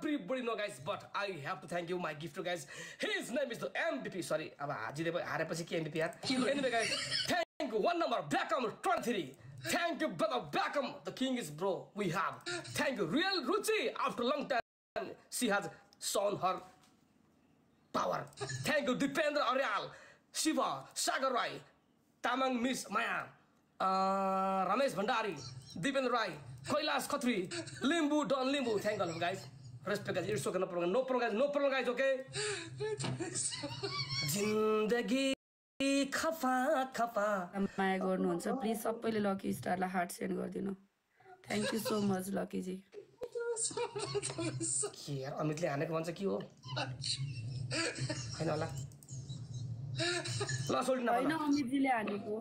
everybody know guys, but I have to thank you my gifter guys. His name is the MVP. Sorry, अब हारेपछि के MVP यार. Anyway guys, thank you one number Beckham 23. Thank you brother Beckham. The king is bro. We have. Thank you Real Ruchi. After long time she has shown her power. Thank you Dipendra Aryal, Shiva, Sagar Rai, Tamang Miss Maya, Ramesh Bhandari, Dipendra Rai, Kailash Khatri, Limbu Don Limbu. Thank all of guys. Respect guys. It's okay. No problem. No problem guys. No problem guys. Okay. Zindagi खफा खफा माया गर्नुहुन्छ please सबैले Lucky स्टारलाई heart send गरिदिनु thank you so much Lucky ji के यार अमितले हानेको भन्छ के हो हैन होला ल सोल्ट न हैन अमितजीले हानेको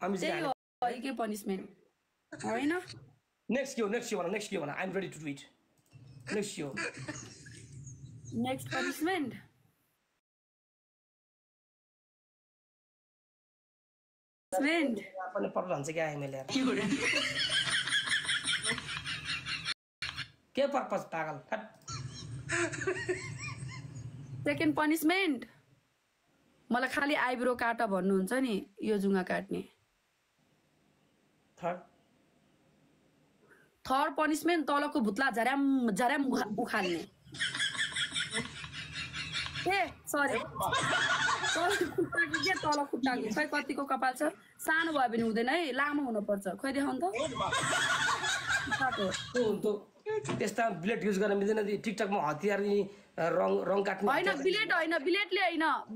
अमितजी हानेको के पनिशमेन्ट हैन नेक्स्ट के हो I am ready to do it next punishment पनि पर्छ भन्छ क्या एमएलए के पर्पस पागल सेकेन्ड पनिशमेन्ट मलाई खाली आइब्रो काट भन्नुहुन्छ नि यो जुङ्गा काट्ने थर्ड पनिशमेन्ट तलको भुत्ला झर्याम झर्याम उखाल्ने ए सरी तल खुट्टाको खै कतिको कपाल छ सानो भयो भने हुँदैन है लामो हुनुपर्छ खै देखाउनु त त्यस्ता ब्लेड युज गर्न मिल्दैन टिकटकमा हतियार रङ काट्ने हैन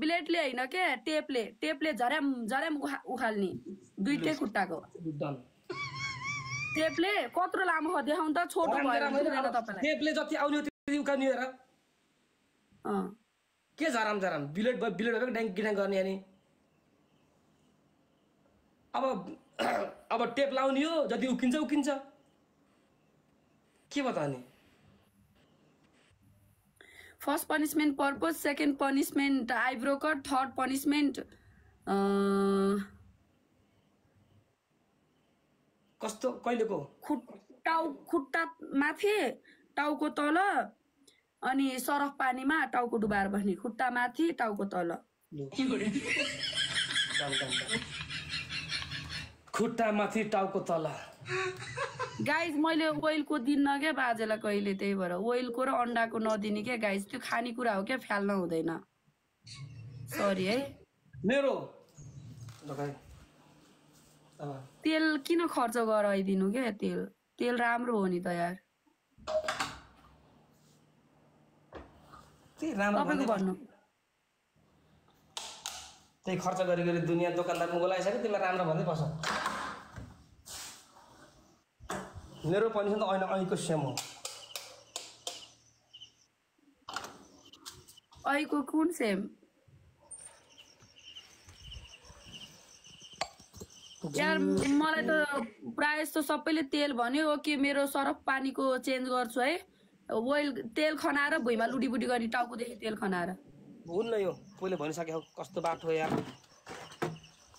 ब्लेडले हैन के टेपले झर्याम उखाल्ने दुईटै खुट्टाको टेपले कत्रो लामो हो देखाउनु त छोटो भयो तपाईलाई टेपले जति आउने त्यति उकाल्ने हेर के झराम बिलेट ड्याङ्की गर्ने अनि अब टेप लाउने हो जति उकिन्छ के बताउने first punishment purpose second punishment eyebrow cut third punishment कस्तो कहिलेको खुट्टा माथि टाउको तल अनि सरफ पानीमा टाउको डुबाएर बस्ने खुट्टा माथि टाउको तल खुट्टा माथि टाउको तल गाइज मैले ओइलको दिन्न के बाजेलाई कहिले त्यही भएर ओइलको र अन्डाको नदिने के गाइज त्यो खानेकुरा हो क्या फ्याल्न हुँदैन सरी है मेरो तेल किन खर्च गराइदिनु के तेल राम्रो हो नि त यार तपाईको भन्नु त्यही खर्च गरी दुनियाँ दोकानदारमा बोलाइसक्यो तिमीलाई राम्रो भन्दै बस मेरो पनिसमेन्ट त ऐनको सेम हो ऐको कुन सेम यार मलाई त प्राय जस्तो सबैले तेल भन्यो कि मेरो सरफ पानीको चेन्ज गर्छु है ओइल तेल खनाएर भुइँमा लुडीबुडी गर्ने टाउकोदेखि तेल खनाएर हुन्न यो पहिले भनिसके कस्तो बाटो यार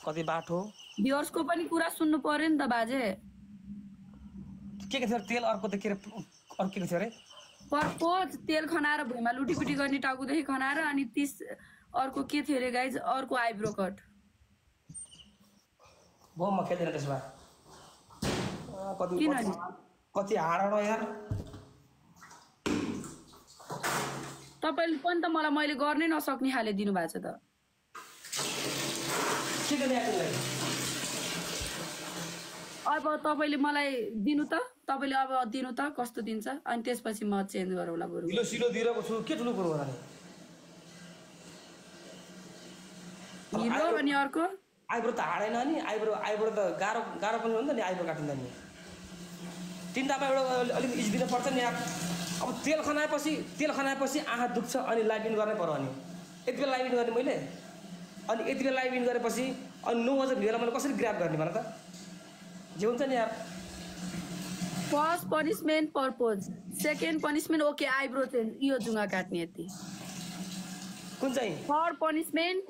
कति बाटो भ्युअर्सको पनि कुरा सुन्नु पर्यो नि त बाजे के थियो तेल अर्को त के अर्को के थियो अरे पर्पोज तेल खनाएर भुइँमा लुडीबुडी गर्ने टाउकोदेखि खनाएर अनि 30 अर्को के थियो अरे गाइज अर्को आइब्रो कट भो म खेल्दैन त्यसमा कति हाड यार तपाईले पनि त मलाई मैले गर्नै नसक्ने खाले दिनु भएको छ त के गर्ने अब तपाईले मलाई दिनु त तपाईले अब दिनु त कस्तो दिन्छ अनि त्यसपछि म चेन्ज गरौला बरु किलो सिलो दिएको छु के ठुलो कुरो होला नि हिरो अनि अर्को आइब्रो त हाडेन नि आइब्रो त गाह्रो पनि हुन्छ नि आइब्रो काटिँदा नि तिनटामा एउटा अलिक इजी दिन पर्छ नि यार अब तेल खनाएपछि आँखा दुख्छ अनि लाइभ इन गर्नै पर्यो अनि यति बेला लाइभ इन गर्ने मैले अनि यति बेला लाइभ इन गरेपछि अनि 9 बजे भिडियोलाई मैले कसरी ग्राफ गर्ने भन त जे हुन्छ नि यार first punishment purpose second punishment okay eyebrow change यो जुङ्गा काट्ने यति कुन चाहिँ थर्ड पनिशमेन्ट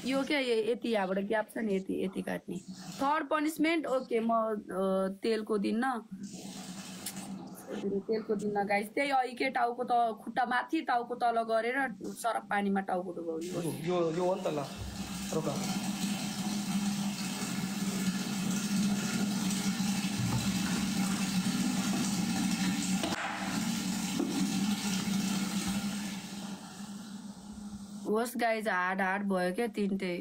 यो के यति यहाँबाट ग्याप छ नि यति काट्ने थर्ड पनिशमेन्ट ओके म तेलको दिन्न तेलको दिनमा गाइस त्यही अहिके टाउको त खुट्टा माथि टाउको तल गरेर सरफ पानीमा टाउको डुबाउने हो। यो हो नि त ल रोक होस् गाइज हार्ड भयो क्या तिनटै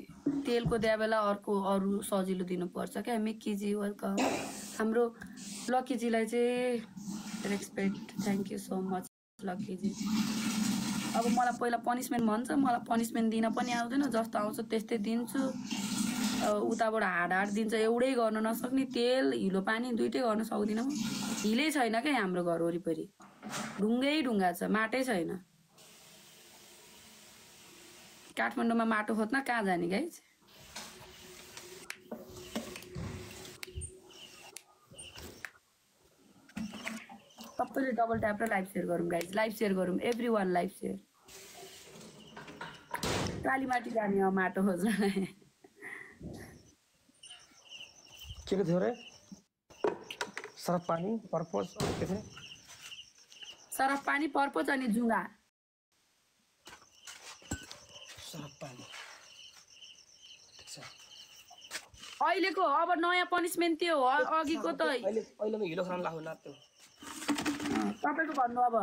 तेलको द्या बेला अर्को अरू सजिलो दिनुपर्छ क्या मिक्कीजी वेलकम हाम्रो लक्कीजीलाई चाहिँ respect thank you so much लक्कीजी अब मलाई पहिला पनिसमेन्ट भन्छ मलाई पनिसमेन्ट दिन पनि आउँदैन जस्तो आउँछ त्यस्तै दिन्छु उताबाट हार्ड दिन्छ एउटै गर्न नसक्ने तेल हिलो पानी दुइटै गर्न सक्दिनँ म हिलै छैन क्या हाम्रो घर वरिपरि ढुङ्गै ढुङ्गा छ माटै छैन काठमाडौँमा माटो खोज्न कहाँ जाने गाइज सबैले डबल ट्याप र लाइभ सेयर गरौँ गाइज लाइभ सेयर गरौँ every one live share Kalimati जाने हो माटो खोज्न के थियो रे सरफ पानी पर्पज के थियो सरफ पानी पर्पज अनि जुङ्गा सरफ पानी अहिलेको अब नयाँ पनिसमेन्ट त्यो हो अघिको त अहिले म हिलो खान लाग्नु नात्यो तपाईँको भन्नु अब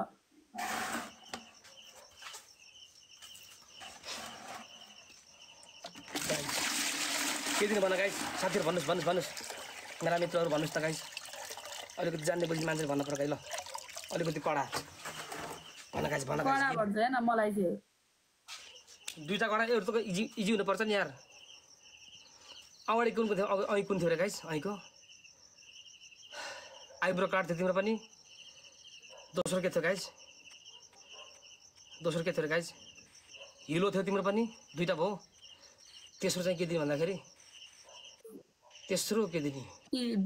के दिनु भन गाइस साथीहरू भन्नुहोस् मेरा मित्रहरू भन्नुहोस् त गाइस अलिकति जान्ने बुझ्ने मान्छेले भन्नु पर्छ ल अलिकति कडा भन गाइस भन कडा भन्छ हैन मलाई चाहिँ दुईटा कडा एउटा त इजी हुनुपर्छ नि यार अगाडि कुनको थियो अघि कुन थियो रे गाइस अहिको आइब्रो काट थियो तिम्रो पनि दोस्रो के थियो गाइस हिलो थियो तिम्रो पनि दुईटा भयो तेस्रो चाहिँ के दिने भन्दाखेरि तेस्रो के दिने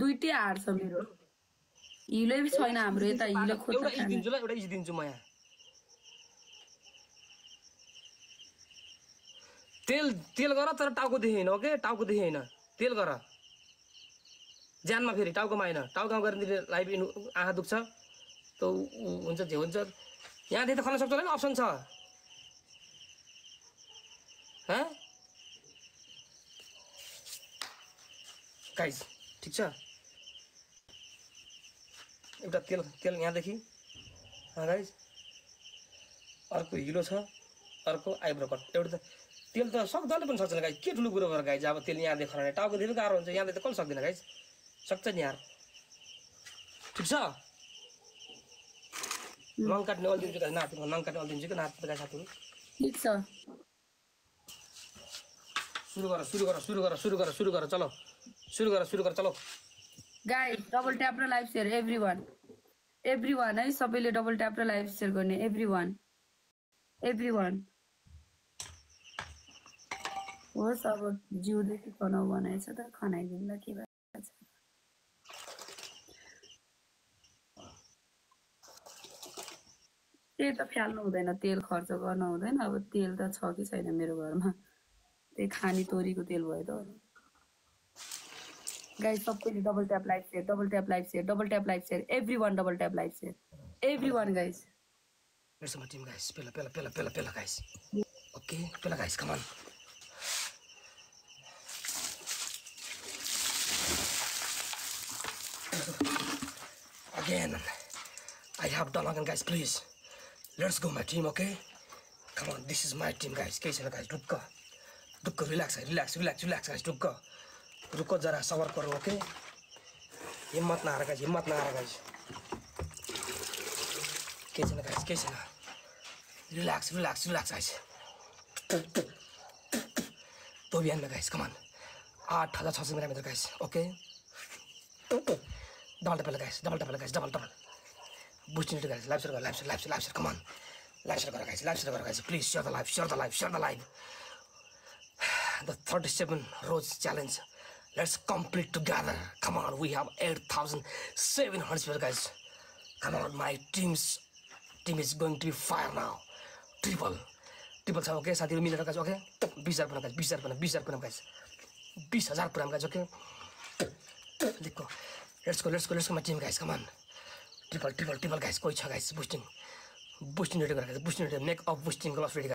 दुईटै हार छ मेरो हिलो छैन हाम्रो यता हिलो खोज्न एउटा इजी दिन्छु ल एउटा इजी दिन्छु म यहाँ तेल गर तर टाउको देखि होइन ओके टाउको देखि होइन तेल गर ज्यानमा फेरि टाउकोमा होइन टाउकोमा गरेर लाइभ आँखा दुख्छ त हुन्छ जे हुन्छ यहाँदेखि त खल्न सक्छ होला नि अप्सन छ गाइस ठिक छ एउटा तेल यहाँदेखि गाइस अर्को हिलो छ अर्को आइब्रो कट एउटा त तेल त सक्दैन पनि सक्दैन गाइस के ठुलो कुरो गरेर गाइस अब तेल यहाँदेखि खनाउने टाउको धेरै गाह्रो हुन्छ यहाँदेखि त कसले सक्दैन गाइस सक्छ नि यार ठिक छ नङ काट्ने अल दिन्छु गाइस नाति नङ काट्ने अल दिन्छु कि नाति गाइस साथीहरू ठीक छ सुरु गर चलो सुरु गर चलो गाइस डबल ट्याप र लाइभ सेयर एभ्रीवान है सबैले डबल ट्याप र लाइभ सेयर गर्ने एभ्रीवान होस् अब जिउदेखि बनाउ बनाएछ त खनाइदिउँला के भन्छ त्यही त फ्याल्नु हुँदैन तेल खर्च गर्नु हुँदैन अब तेल त छ कि छैन मेरो घरमा त्यही खानी तोरीको तेल भयो त गाइस सबैले double tap live share everyone double tap live share everyone guys Here's my team, guys. Pela, guys. Okay, Pela, guys. Come on. Again, I have done again, guys. Please, let's go, my team. Okay, come on. This is my team, guys. Guys, Dukka, relax, guys. Dukka, jara sabar karo, okay? Himmat na hara, guys. Guys. Relax, guys. तो भी आना guys, come on. 8,600 millimeter, guys. Okay. Double tap, guys. Boosting it, guys. Live share. Come on. Live share, guys. Please share the live. The 37 rows challenge. Let's complete together. Come on. We have 8,700 guys. Come on, my team is going to be fire now. Triple छ okay साथीहरु मिलेर guys okay 20,000 पुरा guys 20,000 पुरा guys 20,000 पुरा guys okay देखो let's go my team guys come on triple guys कोही छ guys boosting ready गरेर boosting ready make up boosting gloves ready